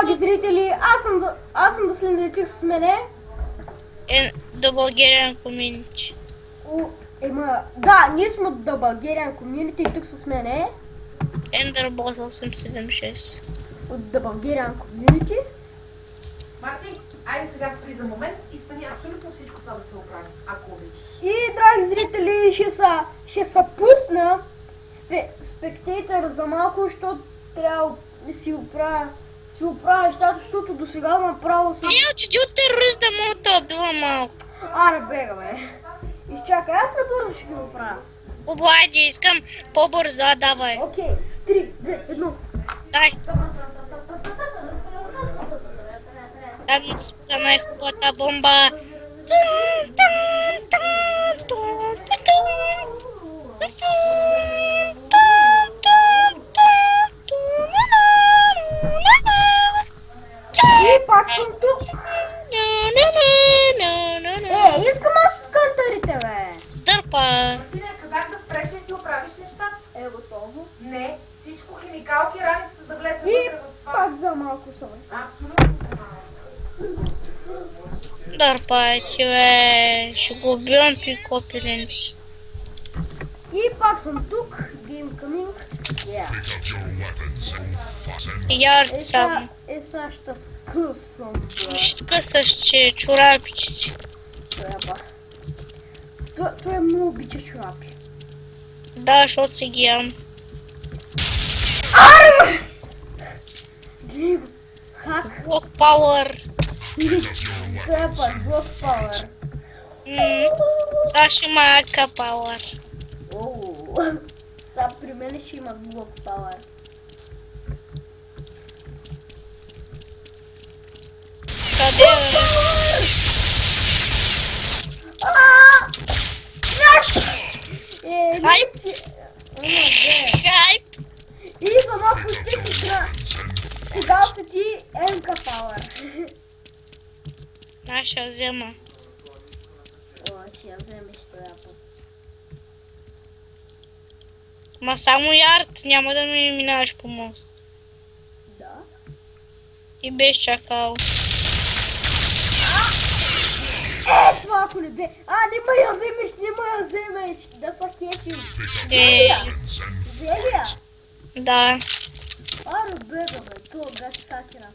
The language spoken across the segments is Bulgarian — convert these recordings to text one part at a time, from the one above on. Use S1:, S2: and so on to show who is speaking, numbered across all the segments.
S1: драги зрители, аз съм да следите с мене.
S2: The Bulgarian Community.
S1: Да, ние сме от The Bulgarian Community и тук с мене.
S2: Enderbot 876.
S1: От The Bulgarian Community.
S3: Мартин, айде сега спри за момент и стани абсолютно всичко това да се оправи, ако обичаш.
S1: И, драги зрители, ще се пусна спектатор за малко, защото трябва да си оправя нещата, защото до сега направо съм...
S2: Не, че ти от терорист да мога да убива малко.
S1: Аре, бега, бе. Изчакай, аз набързо ще ги оправя.
S2: Облади, искам по-бързо, давай.
S1: Окей, 3, 2, 1.
S2: Дай. Дай ми господа най-хубавата бомба.
S1: И пак съм тук. Искам аз от кантарите, бе.
S2: Дърпа.
S3: Мартине, казах да спреш и си оправиш нещата.
S1: Готово.
S3: Не, всичко химикалки, раницата да влезе
S1: И
S3: вътре в това.
S1: пак за малко съм.
S3: Абсолютно.
S2: Дърпайте, бе. Ще го убивам пикопилинч.
S1: И пак съм тук. Game coming.
S2: Ярд само.
S1: Сега ще скъсам, бе.
S2: Ще скъсаш, че чорапичи си.
S1: Треба. Той много обича чорапи.
S2: Да, защото си ги ям.
S1: Гледай го. Хак.
S2: Блок пауър.
S1: Треба, блок пауър.
S2: Сега ще има ака пауър.
S1: Сега при мен ще има блок пауър.
S2: Къде бе? Хайп. Хайп.
S1: И за малко ще си сега се ти МК пауър.
S2: Наша взема.
S1: Ще я вземеш това път.
S2: Ма само ярд, няма да ми минаваш по мост.
S1: Да.
S2: И без чакал.
S1: Това ако не бе. Не ма я вземеш. Да са кефим. Взели я?
S2: Да.
S1: Бега, бе. Това газ хакера.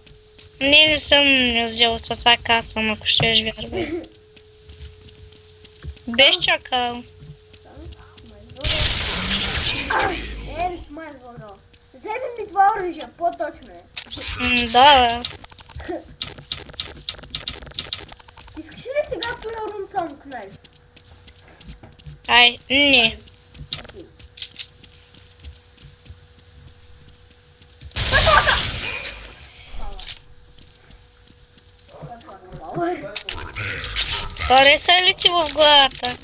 S2: Не съм взел с ака съм, ако щеш вярвай. Без чакал.
S1: Не смай звъно. Вземи ми това оръжие, по-точно е.
S2: Да.
S1: Искаш ли сега този рун само кнайф?
S2: Ай, не. Хареса ли ти в главата?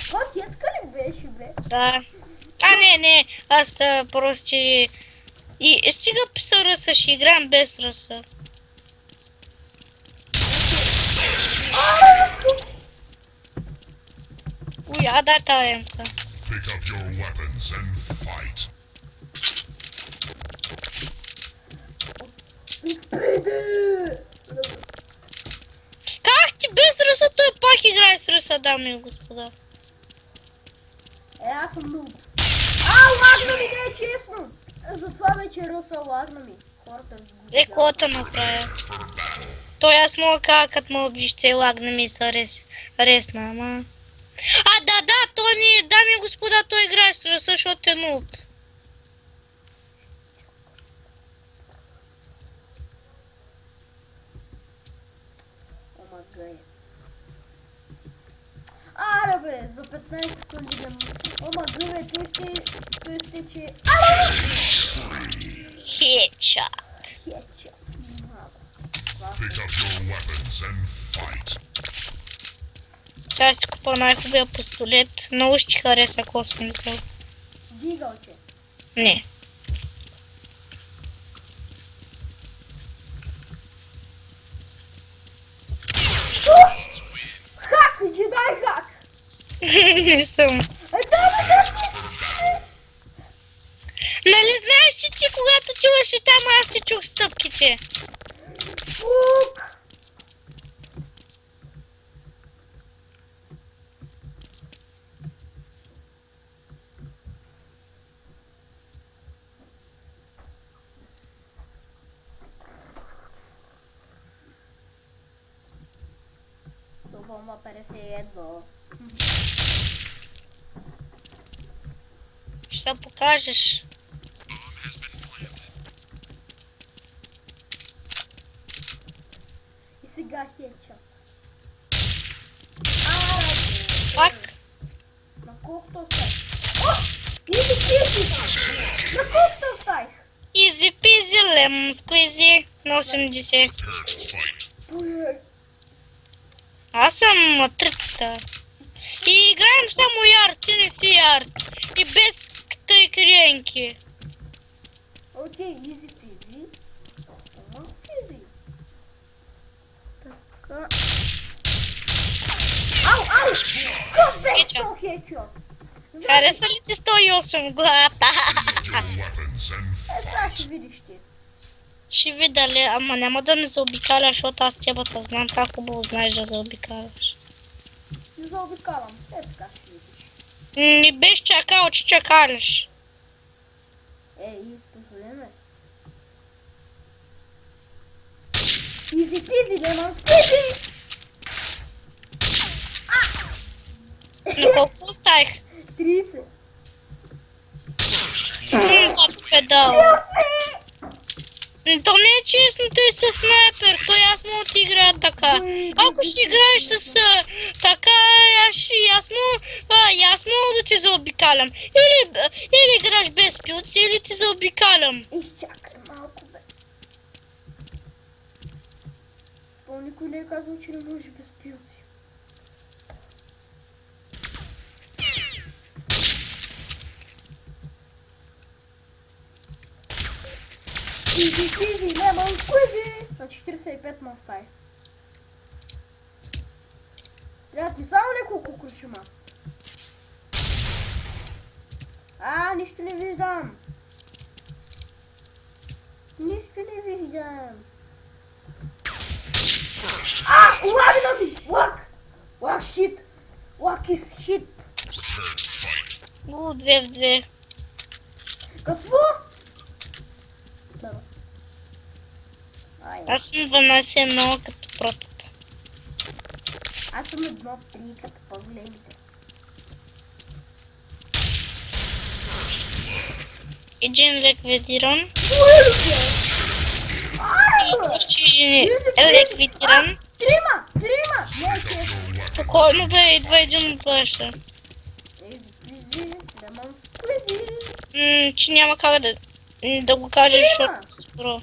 S1: Това хетка ли беше, бе?
S2: Да. Не, аз просто и стига с ръса, ще играем без ръса. Уй, дай тази емка. Как ти без ръса, той пак играе с ръса, дами и господа.
S1: Аз съм нуб. Лагна ми, не е честно. Затова вече ръса лагна ми. Хората...
S2: Какво да направя? Той аз мога как ме обижте, лагна ми са ресна, ама... Да, той не, дами и господа, той играе с ръса, защото е нуб.
S1: Аре бе, за 15 секунди да му... Бе, той сте, че...
S2: Хедшот. Сега си купа най-хубавия пистолет. Много ще ти хареса, ако съм взел.
S1: Дигалче.
S2: Не.
S1: Хак, джедай хак.
S2: Не съм. Нали знаеш, че ти когато чуваш и там аз си чух стъпките?
S1: Фук! Vamos aparecendo.
S2: Що покажеш?
S1: И сега хедшот.
S2: Пак?
S1: На колко оставих? О! Изи пизи! На колко оставих?
S2: Ізі пізі, лемон сквізі на 80. Аз съм на 300. И играем само ярд, ти не си ярд. И без тъй кренки.
S1: Окей, изи пизи. Сама пизи. Така. Ау, ау! Как бе
S2: Хедшот.
S1: 100 хедшот?
S2: Хареса ли ти 108 главата?
S1: Сега ще видиш ти.
S2: Ще видя ли, ама няма да ме заобикаля, защото аз тебата знам как хубаво знаеш да заобикаляш.
S1: Не заобикалам. Сега ще видиш.
S2: Не беше чакал, че чакаляш.
S1: Ей, позволи ме. Изи пизи, лемон сквизи!
S2: На колко оставих?
S1: 30.
S2: От педал. То не е честно, той със снайпер, той аз мога да ти играя така. Ако ще играеш с така, аз мога да ти заобикалям. Или играш без пилци, или ти заобикалям.
S1: Изчакай малко, бе. То никой не е казал, че не може без пилци. Изи, пизи, лемон сквизи! На 45 ма остави. Трябва ми само няколко ключима. Нищо не виждам. Нищо не виждам. Лагна ми! Лак! Лак шит! Лак is shit!
S2: 2 в 2.
S1: Какво? Да.
S2: Аз съм 12-1 като протата.
S1: Аз съм 1-3 като по-големите.
S2: Един ликвидиран.
S1: Уйде!
S2: И още един ликвидиран.
S1: Трима! Не, че.
S2: Спокойно бе, идва един от ваша.
S1: Ези, пизи, лемон сквизи.
S2: Че няма как да го кажеш, защото спро.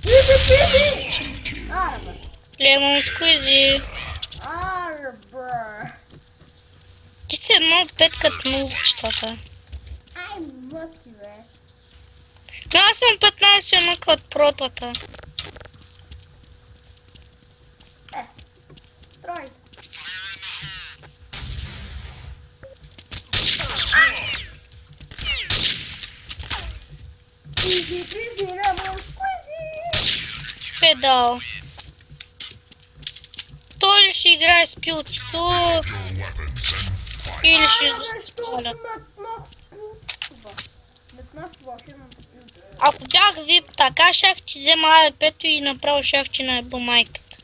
S1: Пизи! Арба!
S2: Лемон сквизи.
S1: Арба!
S2: Ти си 1-5 като наукчетата.
S1: Ай, мъки, бе.
S2: Аз съм 15-1 като протата.
S1: Трой. Пизи, пизи, лемон сквизи!
S2: Педал. Той ли ще играе с пилцето? Или ще заставя? Ако бях вип така, щях ти взема АВП-то и направо щях ти наеба майката.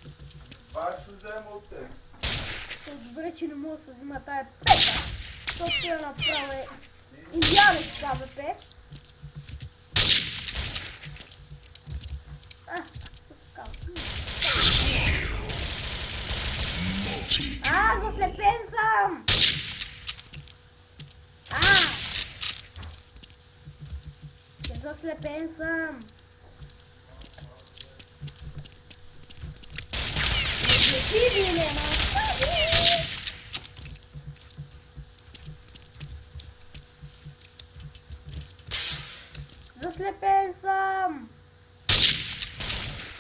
S4: Аз ще взема от теб.
S1: Добре, че не мога да се взима тая пета, защото я направя изявек с АВП. Заслепен съм! Заслепен съм! Иди, Лена! Заслепен съм!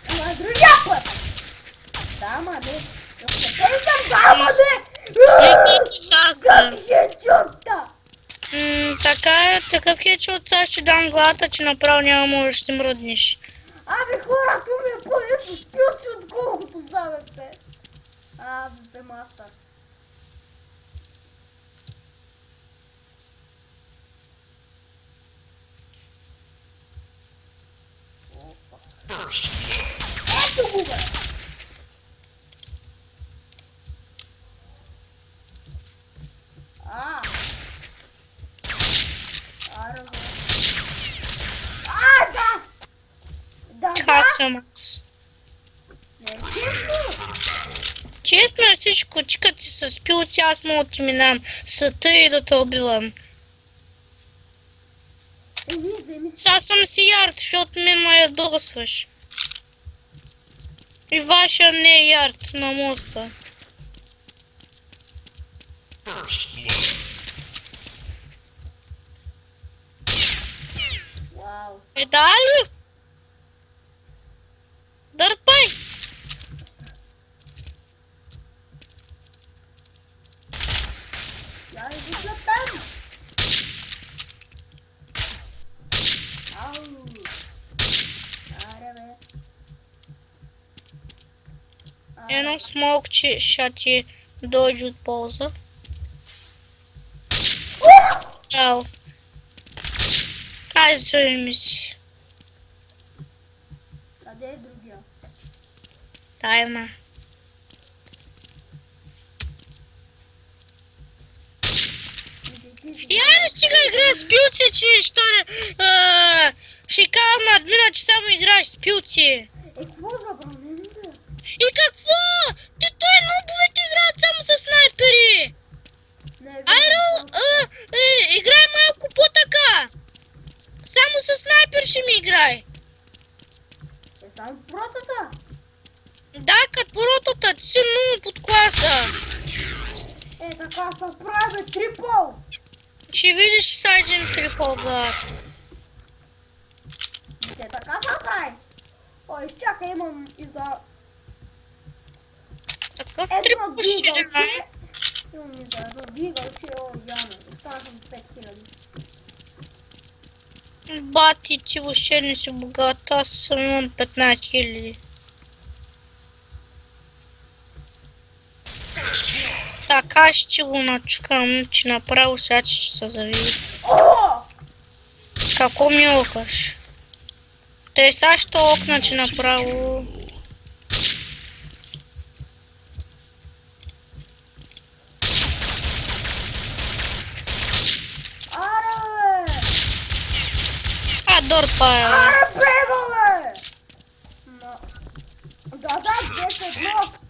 S1: Ама другия път! Да, ма бе! Заслепен съм! Да, ма бе!
S2: Хака.
S1: Как е чорта!
S2: Така, такъв е, че от сега ще дам главата, че направо няма можеш да си мръднеш.
S1: Абе, хора, това ми е по-лесно с пилци, отколкото с АВП. АВП мастър. Ето го, бе! Аре, бе. Да! Да,
S2: Как съм аз?
S1: Не, честно!
S2: Честно е всичко, че като си с пилци, аз мога да ти минам съта и да те убивам.
S1: Вземи си.
S2: Сега съм си ярд, защото ме ядосваш. И вашия не е ярд на моста.
S1: Вау.
S2: Дали? Дърпай!
S1: Я иди на там. Ау. Аре, бе.
S2: Едно смокче ще ти дойде от полза. Ау. Ай, вземи си.
S1: Къде е другия?
S2: Тайна. Я не стига игра с пилци, че ще кажа на админа, че само играеш с пилци.
S1: Какво забранено, бе?
S2: И какво? Той нубовете играят само с снайпери.
S1: Не, бе.
S2: Айро, играй малко по-така. Само с снайпер ще ми играй.
S1: Е, само протата.
S2: Да, като поротата, ти си много под класа.
S1: Е, така се прави трипъл.
S2: Ще видиш са един трипъл глад.
S1: Е, така се прави. Ой, чакай, имам и за...
S2: Такъв
S1: Едно
S2: трипъл ще
S1: дигълче.
S2: дам.
S1: Имам и за едно дигълче, о, Яна. Останахам 5000.
S2: Бати, ти въобще не си богат, аз съм имам 15 000. Така ще го начукам, че направо сега ще се завиди.
S1: О!
S2: Какво ми окаш? Те сега ще окна, че направо...
S1: Аре, бе!
S2: Дърпа е.
S1: Аре, бега, бе! Да, 10-1.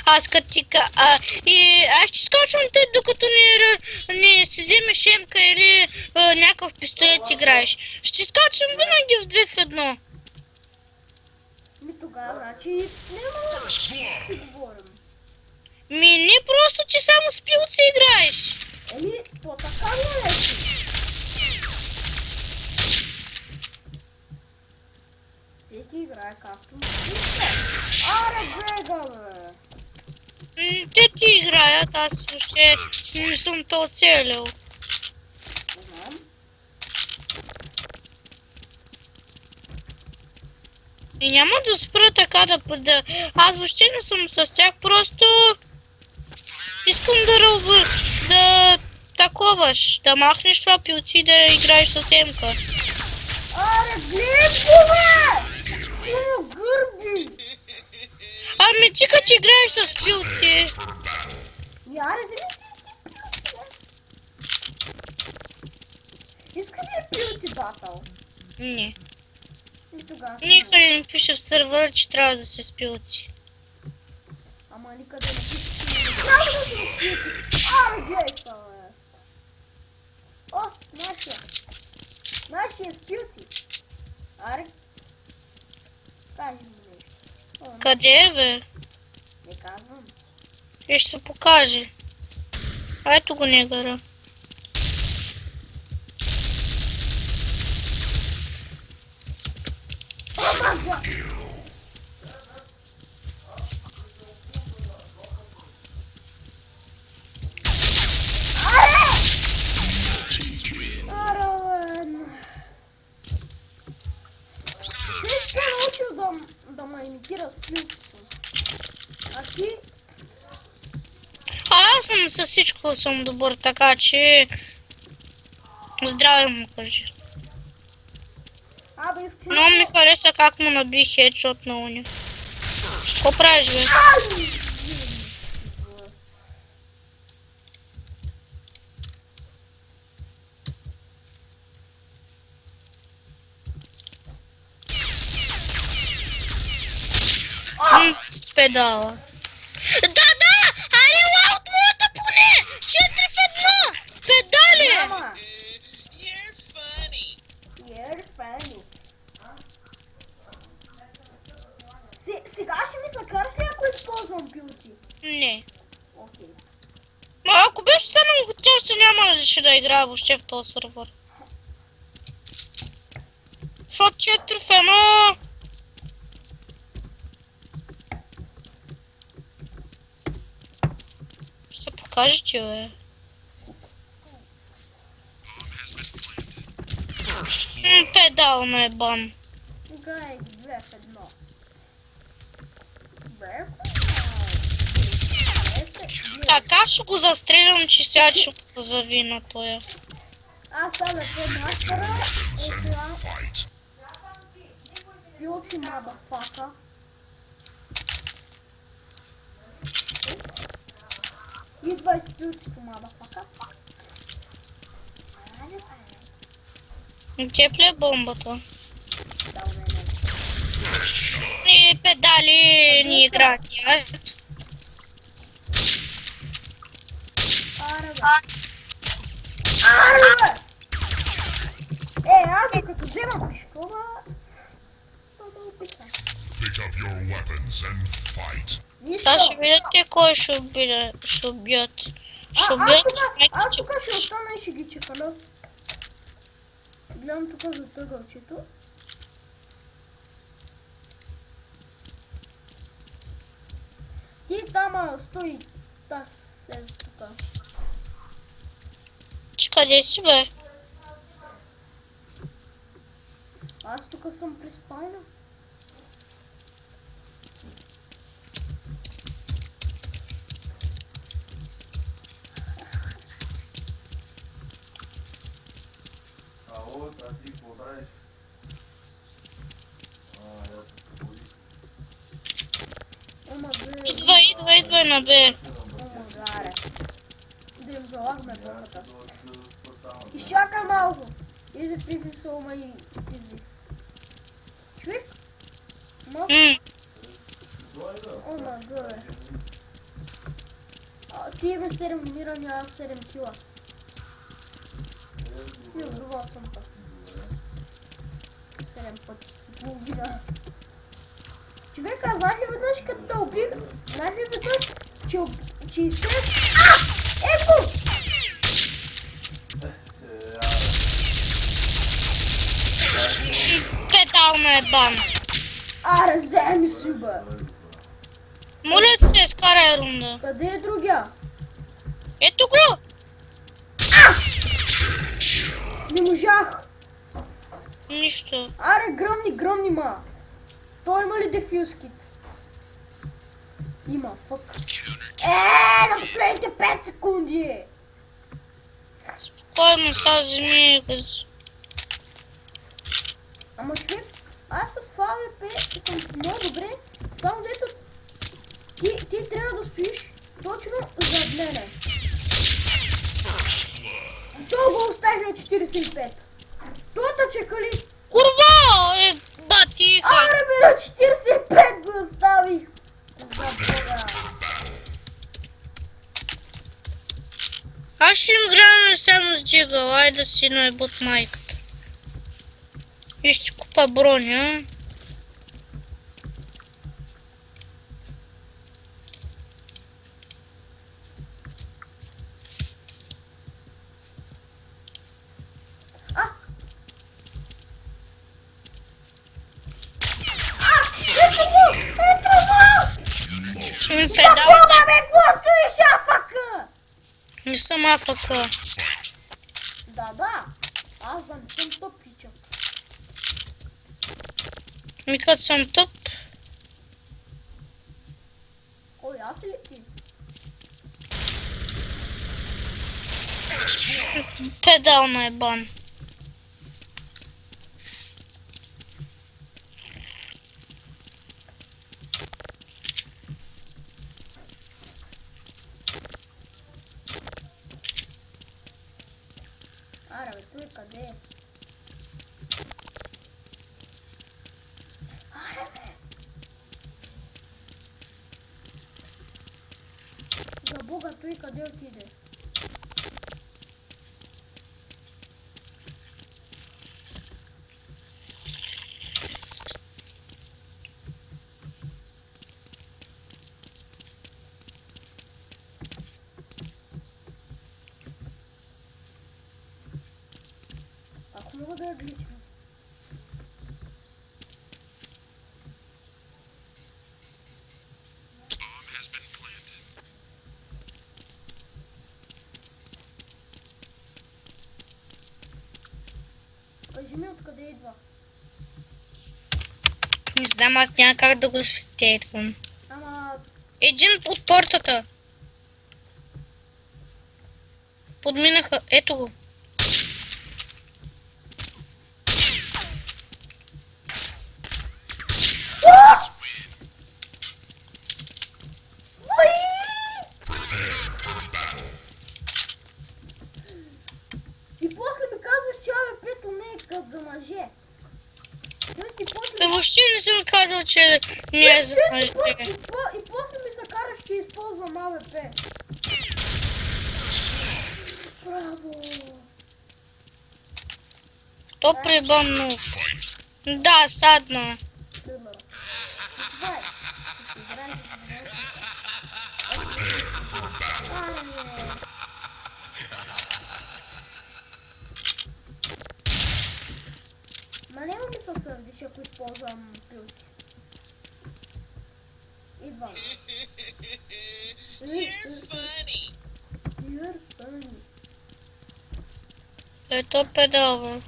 S2: Аз като ти аз ще скачвам те, докато не си вземеш емка или някакъв пистолет играеш. Ще скачвам винаги в 2 в 1.
S1: Ми тогава, значи, няма да си говорим.
S2: Не просто ти само с пилци играеш.
S1: Еми, то така не е си. Всеки играе както му иска. Аре, бега, бе!
S2: Те ти играят, аз въобще не съм то оцелил.
S1: Знам.
S2: И няма да спра така да... Аз въобще не съм с тях, просто... Искам да таковаш, да махнеш това пилци и да играеш с емка.
S1: Аре, глед го, бе! Само гърби!
S2: Ами ти като играеш с пилци.
S1: Аре, вземи си ти пилци, бе! Иска ли пилци батъл?
S2: Не.
S1: И тогава...
S2: Никъде не пише в сървъра, че трябва да се с пилци.
S1: Ама никъде не пише, че не трябва да се с пилци. Аре, гледай това, бе! О, нашия! Нашия с пилци! Аре! Кажи му нещо. О,
S2: Къде е, бе?
S1: не казвам.
S2: И ще се покаже. Ето го негъра.
S1: Ама, Аре!
S2: Аз съм със всичко съм добър, така че... Здраве му кажи.
S1: Абе, искам...
S2: Но ми хареса как му наби хедшот на уния. Какво правиш, бе? С педала. Да! Аре, ла от моята поне! 4 в 1! Педали!
S1: Ама! You're funny. Сега ще ми се караш ли, ако използвам пилчи?
S2: Не.
S1: Окей.
S2: Ма ако беше станал готов, ще нямаше да играя въобще в този сървър. Защото 4 в 1... Ще се покаже ти, бе. Педал на ебан.
S1: Гай, 2 в 1.
S2: Така ще го застрелям, че сега ще му се завина тоя.
S1: Аз стана по мастера и сега... Пилчи, мабафака. Идва из пилчито, мабафака.
S2: Тепля е бомбата.
S1: Да, у мене.
S2: И педали ни играят.
S1: Аре, бе. Аре, бе! Аз докато взема пишкова... То да описа.
S5: Pick up your weapons and fight.
S2: Сега ще видите кой ще убият. Ще убият. Ще убият
S1: Аз тук ще остана и ще ги чекаля. Гледам тук за тъгълчето. Ти там стои. Да, седи тук.
S2: Че къде си, бе?
S1: Аз тук съм при спайна.
S4: Ало, а ти какво правиш? Я се бои.
S1: Ома бе.
S2: Идва на Б.
S1: Ома гаре. Да им залагаме бомбата. Изчакай малко. Изи пизи са ома и пизи. Човек? Малко. Ома гаре. Ти имаш 7 мирани, аз 7 кила. И убивал съм път. 7 пъти. Половина. Човек, а знаеш ли веднъж като те убих? Знаеш ли веднъж, че изстрелят? Еко!
S2: Педал на ебан.
S1: Аре, вземи си, бе!
S2: Моля ти се, изкарай рунда.
S1: Къде е другия?
S2: Ето го!
S1: Не можах!
S2: Нищо.
S1: Аре, гръмни, ма! Той има ли дефюз кит? Има, фък. На последните 5 секунди!
S2: Спокойно, сега вземи.
S1: Ама човек, аз с това ВП съм много добре, само дето ти трябва да стоиш точно зад мене. То го оставиш на 45. Тота чека ли?
S2: Курва! Батиха!
S1: Аре бе, на 45 го оставих. За Бога.
S2: Аз ще им играя само с джигъл, ай да си наебут майката. И ще купа броня. Педал.
S1: Бога бе, какво стоиш, афака?
S2: Не съм афака.
S1: Да. Аз да не съм топ пича.
S2: Ми като съм топ.
S1: Кой, аз или ти?
S2: Педал на ебан.
S1: Аре, бе, той къде е? Аре, бе! За Бога, той къде отиде? Ако мога да я гличам. Кажи ми откъде идва.
S2: Не знам, аз няма как да го шейтвам.
S1: Ама...
S2: Един от портата. Подминаха, ето го.
S1: И после ми казваш, че АВП-то не е като за мъже. Тоест и после...
S2: Бе, въобще не съм казал, че не е за мъже.
S1: И после ми се караш, че използвам АВП. Браво!
S2: То прибъмно. Да, садна.
S1: Тъмър. Това е. Да си играеш Ма няма ми се сърдиш, ако използвам пилси. Идвам. You're funny.
S2: Ето педал, бе.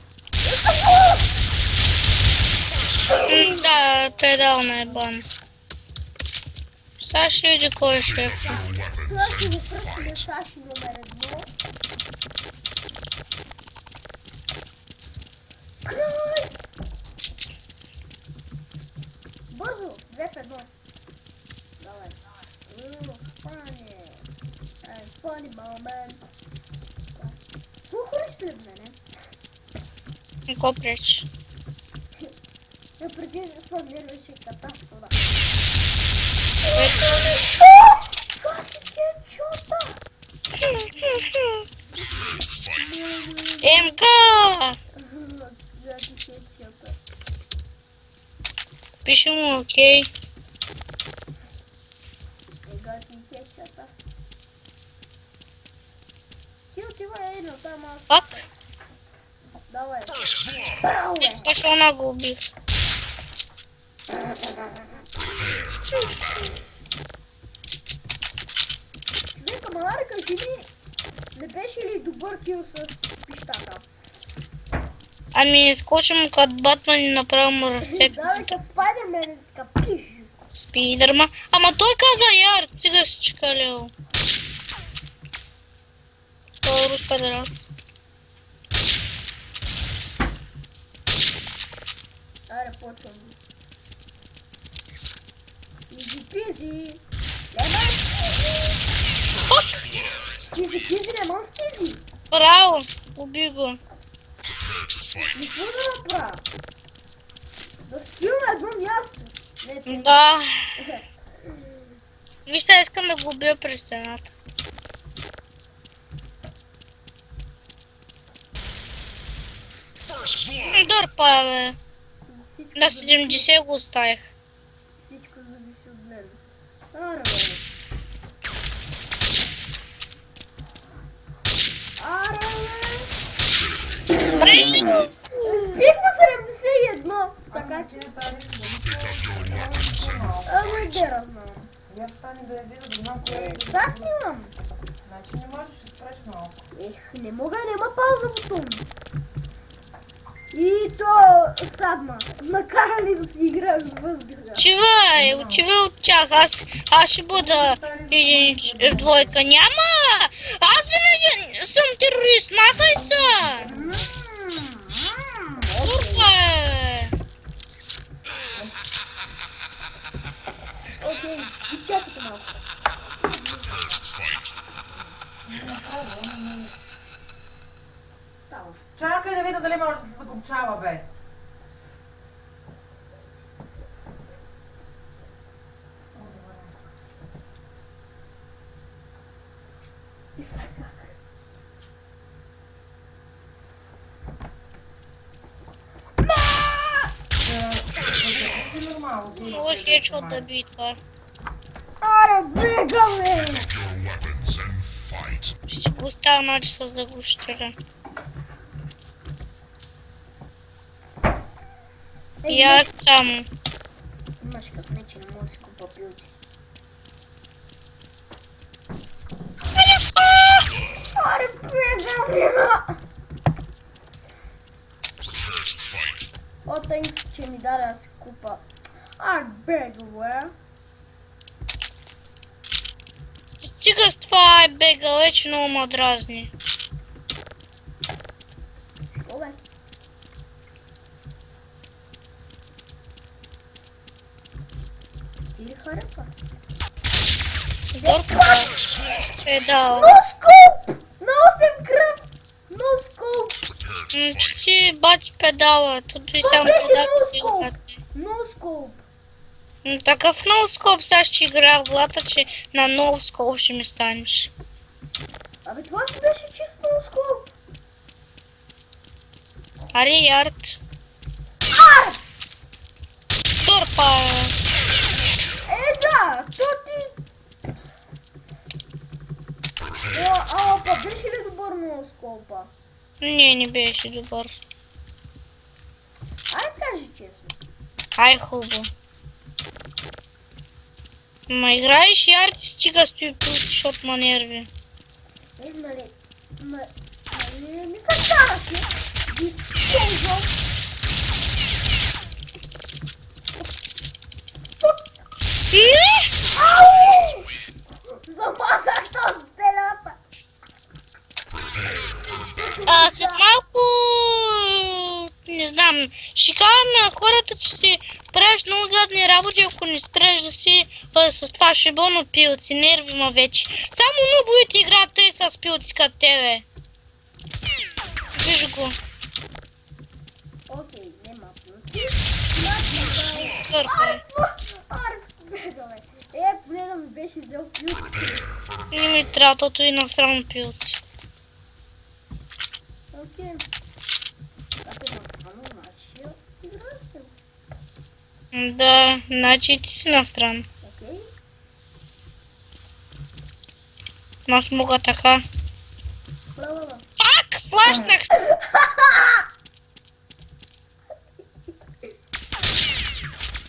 S2: Да, педал на ебан. Сега ще види кой е шеф.
S1: Това ще го пръщаме Саши номер 1. Край! Бързо! 2 в 1. Давай. Funny. Funny moment. Какво хориш след мене?
S2: Не го пречи.
S1: Я преди съм нервеше катастрофа. Как ти е чута?
S2: МК! Пиши му окей.
S1: Ти отивай едно там аз.
S2: Фак?
S1: Давай. Браво, бе.
S2: Защо не го убих?
S1: Вика, маларе, кажи ми, не беше ли добър кил с пищата?
S2: Ами, скочим като Батман и направо му разсек.
S1: Да, бе, като Спайдермен, така пиш.
S2: Спидерма. Ама той каза яр, сега си чекалил. Той е рус педерас.
S1: Аре, почвам. Изи пизи. Лемон скизи.
S2: Фак!
S1: Скизи, пизи, лемон скизи.
S2: Браво! Уби го.
S1: Какво да направя? Да спим на едно място. Не, те.
S2: Да. Виж сега искам да го убия през стената. Дърпа, бе. На 70 го оставих.
S1: Всичко зависи от мен. Аре, бе. Аре, бе. Бих на 71. Така че... Ами, дера знам.
S3: Я стане да я видя, да знам кое е.
S1: Да, снимам.
S3: Значи не можеш да спреш малко.
S1: Ех, не мога, нема пауза бутон. И то садма. Накарали да си играеш в въздуха.
S2: Отивай от тях. Аз ще бъда в двойка. Няма! Аз винаги Съм терорист, махай се! Турпа е!
S1: Окей, изчакайте малко. Става.
S3: Чакай да видя дали може да се закопчава, бе.
S1: И сега.
S3: Нормално.
S2: Много хечот да би това.
S1: Аре, бегаме!
S5: Your weapons and fight.
S2: Ще си го оставя, значи с заглушителя. И аз само.
S1: Имаш късмет, че не мога да си купа пилци. Аре, бегаме!
S5: Prepare to fight.
S1: О, тънкс, че ми даде да си купа. Аре, бегаме!
S2: Стига с това, бега, вече много ма дразни.
S1: Що бе? Ти ли харесва?
S2: Дърпа е дал.
S1: No scope! Много съм кръв! No scope!
S2: Че си бати педала, тут ви само
S1: беше
S2: педал
S1: no
S2: да
S1: scope.
S2: играте.
S1: No scope!
S2: Такъв ноускоп сега ще играя в глата, че на ноускоп ще ми станеш.
S1: Абе, това си беше чист no scope!
S2: Аре, ярд. Дърпа е.
S1: Да! То ти... Па беше ли добър no scope?
S2: Не беше добър.
S1: Ай, кажи честно.
S2: Ай, хубаво. Ма играеш ярд и стига стои пилти, защото ма нерви.
S1: Нали... Нали ми се ставаше? Използвам.
S2: Не!
S1: Ау! Замазах този стената.
S2: След малко... Не знам. Ще кажа на хората, че си правиш много гадни работи, ако не спреш да си с това шибоно пилци. Нерви ма вече. Само нубовите играят тъй с пилци като тебе. Виж го.
S1: Окей, нема пилци.
S2: Търпа е.
S1: Аре, бегаме. Поне да ми беше взел пилци.
S2: Не ми трябва, тото и насрано пилци.
S1: Окей. Като е настрано, значи играете.
S2: Да, значи и ти си настран.
S1: Окей.
S2: Аз мога така.
S1: Бла-бла-бла.
S2: Фак! Флашнах се!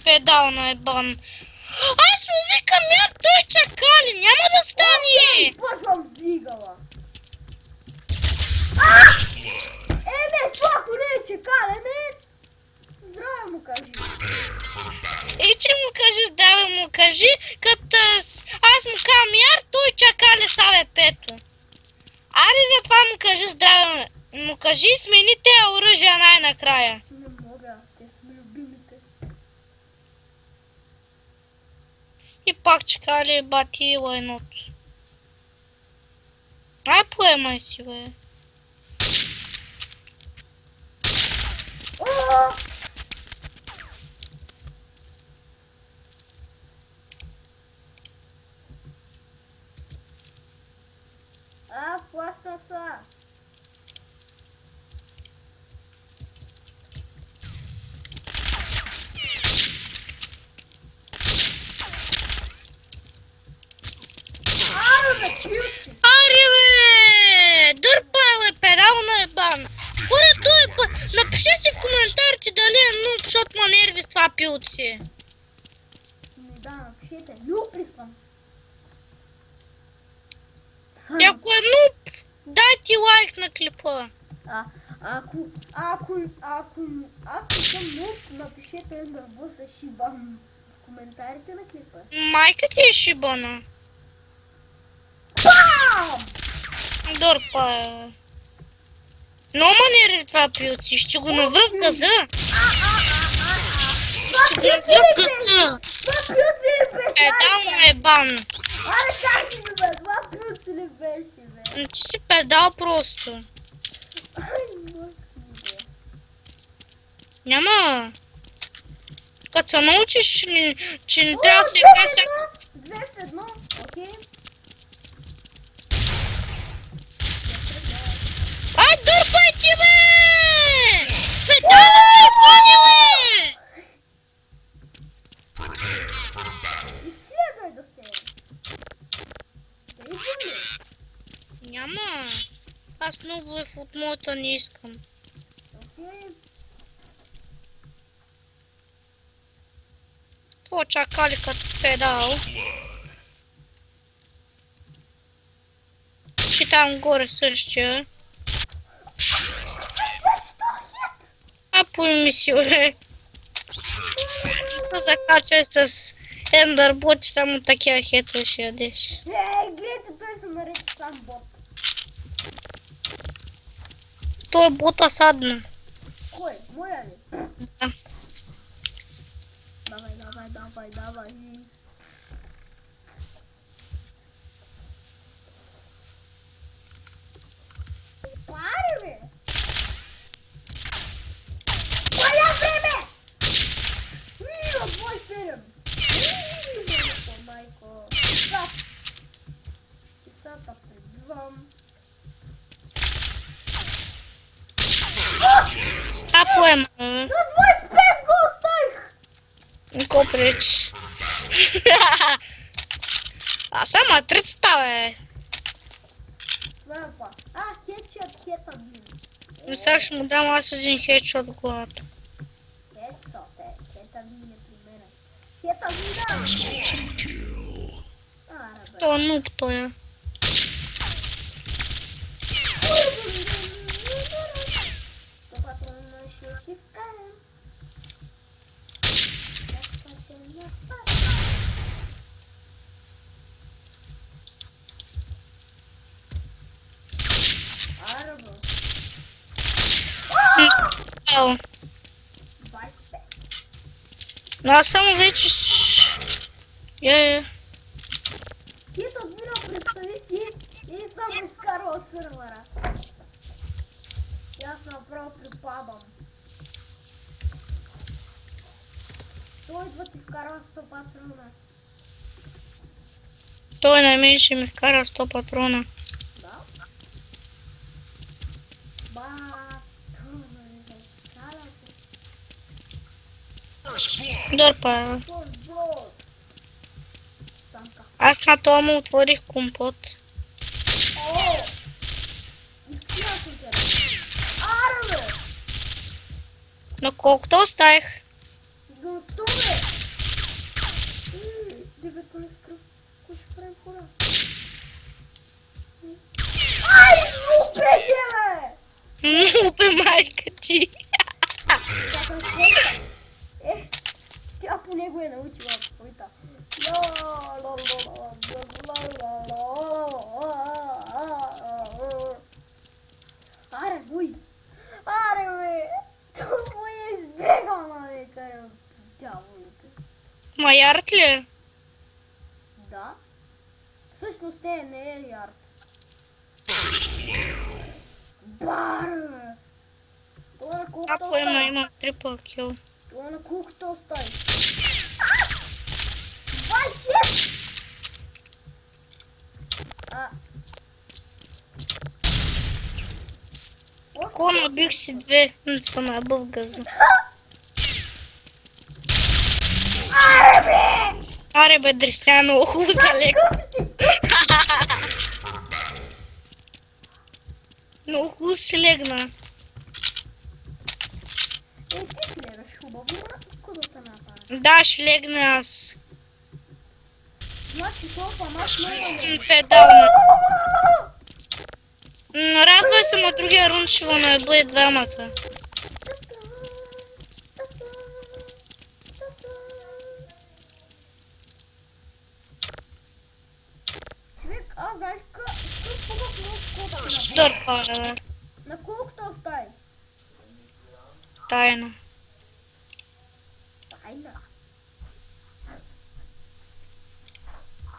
S2: Педал е бан. Аз му викам, яр, той чакали, няма да стане!
S1: Почвам сдвигала. Не, това ако не е чекале, не. Здраве му кажи.
S2: И че му кажи здраве, му кажи, като аз му казвам, яр, той чакали саве пето. Аре за това му кажи здраве, му кажи, смени те оръжия най-накрая.
S1: Не мога, те сме любимите.
S2: И пак чакали бати лайното. Ай, поемай си, бе.
S1: О! Плаща са.
S2: Аре, бе! Дърпай, бе, педал на ебан. Хора, той е бъ... Напишете в коментарите дали е нуб, защото ма нерви с това пилци.
S1: Да, напишете. Люпи съм.
S2: И ако е нуб, дайте лайк на клипа.
S1: Ако аз не съм нуб, напишете нърво за шибан в коментарите на клипа.
S2: Майка ти е шибана.
S1: Бам!
S2: Дорпа. Но манери това пилци. Ще го навра в газа. Ще го навра в газа.
S1: Това плюци ли беше?
S2: Педално е бан.
S1: Аре, как ми бе? Това плюци ли беше, бе?
S2: Ти си педал просто.
S1: Ай, мък ми, бе.
S2: Няма. Като се научиш, че не трябва да се играе всяка...
S1: 2 в 1, окей.
S2: Ай, дърпай ти, бе! Педала ми, паниле!
S1: Изследвай да сте. Да идвам ли?
S2: Няма. Аз много от моята не искам.
S1: Окей.
S2: Какво чакали като педал? Че там горе същия. А поеми си, бе. Се закачай с ендърбот, че само такива хетове ще ядеш.
S1: Гледайте, той се нарече сам бот.
S2: Той е бота садна.
S1: Кой? Моя ли?
S2: Да.
S1: Давай, давай, давай, давай. Пари, бе! Коля време! Мира, 27! Мира, майко! Часата прибивам.
S2: А поема, бе.
S1: На 25 го оставих!
S2: Нико пречи. А само матрицата, бе.
S1: Свърпа. Хедшот, хетабин.
S2: Но сега ще му дам аз един хедшот в главата.
S1: Хедшот, хетабин е при мене. Хетабина! Аре, бе.
S2: Той е нуб, той е. Ау. Но аз само вече...
S1: Хит отмина, представи си и съм изкарал от сървъра. И аз направо припадам. Той идва ти вкарва 100 патрона.
S2: Той на мен ще ми вкара 100 патрона.
S1: Да?
S2: Дърпа. Аз на това му отворих компот.
S1: О! Изкрия съм те. Аре, бе!
S2: Но колкото оставих.
S1: Гъсто, бе! Дебето не скръв. Кой ще правим хора? Ай, глупеже, бе!
S2: Му бе майка ти.
S1: Тя по него е научила твоята. Аре, буй! Аре, бе! Това е избегал на века, дяволите.
S2: Маярт ли?
S1: Да. Всъщност не е ярд. Бар, бе! Това на
S2: А
S1: колкото
S2: поема
S1: остави.
S2: има трипъл кил.
S1: Това на колкото остави. 26!
S2: Ко набих си две, но съм набъл в газа.
S1: Аре, бе!
S2: Аре бе, дресня, много хубаво залег. Много хубаво си легна.
S1: Ти си легаш хубаво, ако да те направя.
S2: Да, ще легна аз.
S1: Значи толкова маш не е.
S2: Педална. Радвай се, на другия рун ще го наебе двамата.
S1: Човек, аз знаеш какъв хубав нов кода.
S2: Дърпа, бе.
S1: На колкото остави?
S2: Тайна.
S1: Тайна.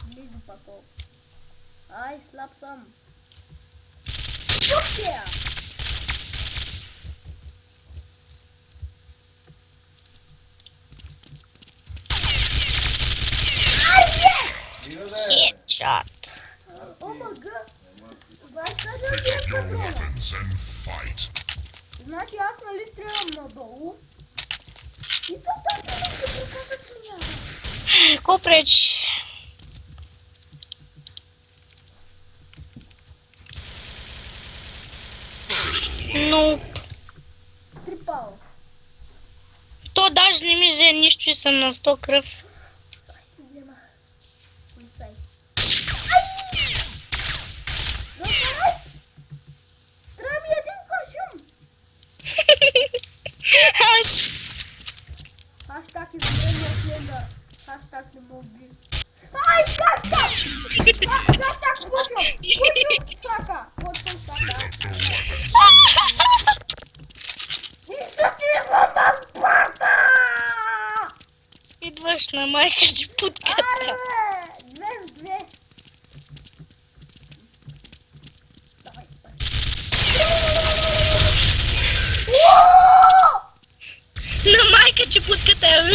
S1: Близо па толкова. Ай, слаб съм. Чукия!
S2: Хедшот.
S1: Омага! Знаеш къде
S5: Pick up
S1: е
S5: your
S1: патрона?
S5: weapons and fight.
S1: Значи аз нали стрелям надолу? И то така не ще покажа меня.
S2: Ко пречи? Ну,
S1: Трипало.
S2: то даже не ми взе нищо и съм на 100 кръв.
S1: Взема. Полицай. Ай! Добре! Трябва ми един куршум!
S2: Аз...
S1: Хаштаг измерения следа. Хаштаг не мога би. Ай, хаштаг! Хаштаг почвам! Почвам сака! Почвам сака! И са ти мама Спарта!
S2: Идваш на майка ти путката.
S1: Аре! Две в две! Давай, давай.
S2: На майка ти путката.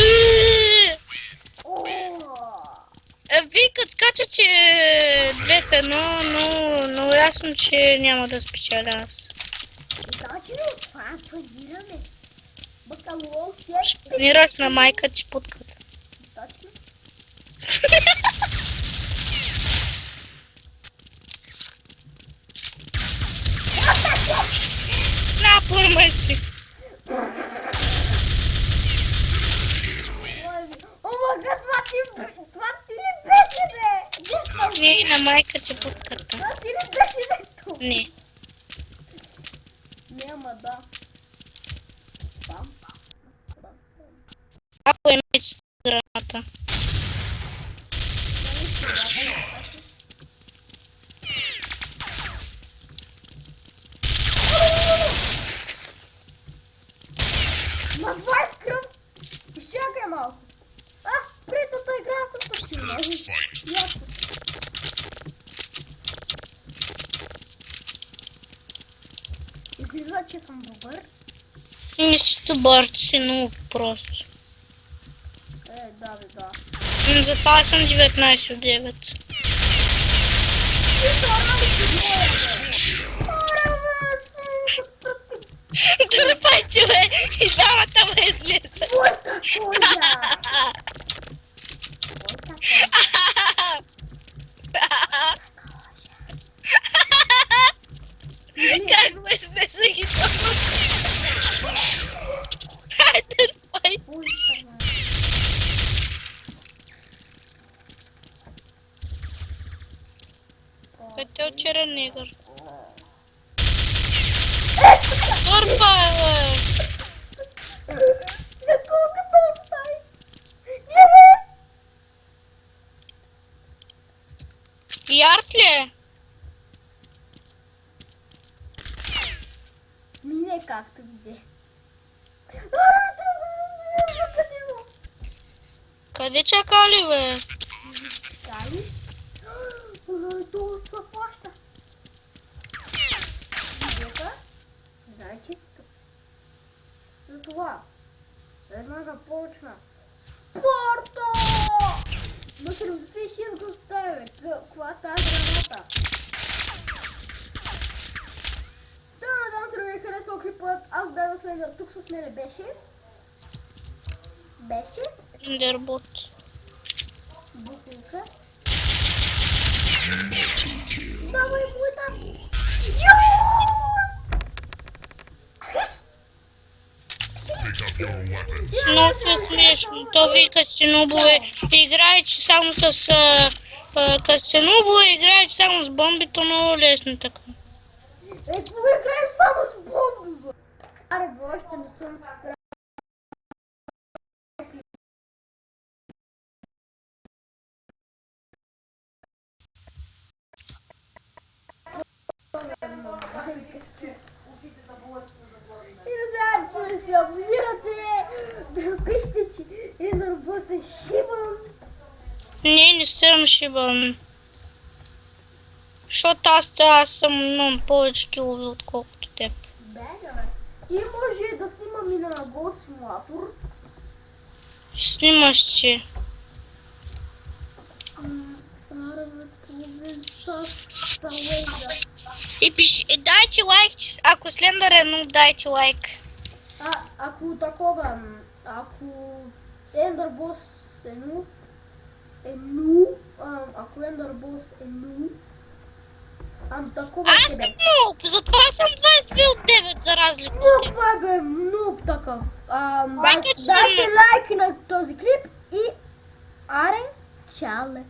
S2: Викат скача, че 2 в 1, но ясно, че няма да спечеля аз.
S1: Значи това подбираме. Бакалол,
S2: Шпинираш на майка ти путката.
S1: точно.
S2: На, поймай си.
S1: Омага, това ти ли беше, бе?
S2: Не, на майка ти путката.
S1: Това ти ли беше, бе? То?
S2: Не.
S1: Няма да. Пам.
S2: Ако е меч граната.
S1: На 20 кръв! Изчакай малко. Предната игра съм почина. Ясно. Излиза, че съм добър.
S2: Не си добър, че си много просто.
S1: Да, бе, да.
S2: Затова съм 19 от 9. Дърпайте, бе! И двамата ме изнеса.
S1: Твоята коня!
S2: Как ме изнеса ги двамата? Ай, дърпай! Къде е черен негър? Дърпай, бе!
S1: За колкото остави? Не, бе!
S2: Ярд ли е?
S1: Мине както виде.
S2: Къде чакали, бе?
S1: Дали? То се плаща. Видеха? Знае, че си тук. Затова. Една започна. Спорта! На 76 го ставя. Каква тази граната? Да, надам се да ви е харесал клипът. Аз бях да следя. Тук с мене беше. Беше.
S2: Индербот.
S1: Бутилка. Давай му там.
S5: Pick up your weapons.
S2: Много е смешно. То вика сте нубове. Играете само с... Като сте нубове, играете само с бомбито, много лесно така.
S1: Какво играем само с бомби? Аре, бе, още не съм спрял. се абонирате, да напишете, че Ендърбос е шибан.
S2: Не съм шибан. Защото аз съм имам повече килови, отколкото теб.
S1: Да, да. И може да снимам и на Goat Simulator.
S2: Ще снимаш, че. И пиши, дайте лайк, ако Слендър е нуб, дайте лайк.
S1: Ако такова, ако Ендърбос е ако Ендърбос е нуб, такова
S2: Аз
S1: ще
S2: съм
S1: бе.
S2: нуб, затова съм 22 от 9, за разлика от
S1: Но
S2: теб.
S1: това бе нуб такъв.
S2: Лайкът ще
S1: Дайте
S2: е нуб.
S1: лайк на този клип и аре, чале.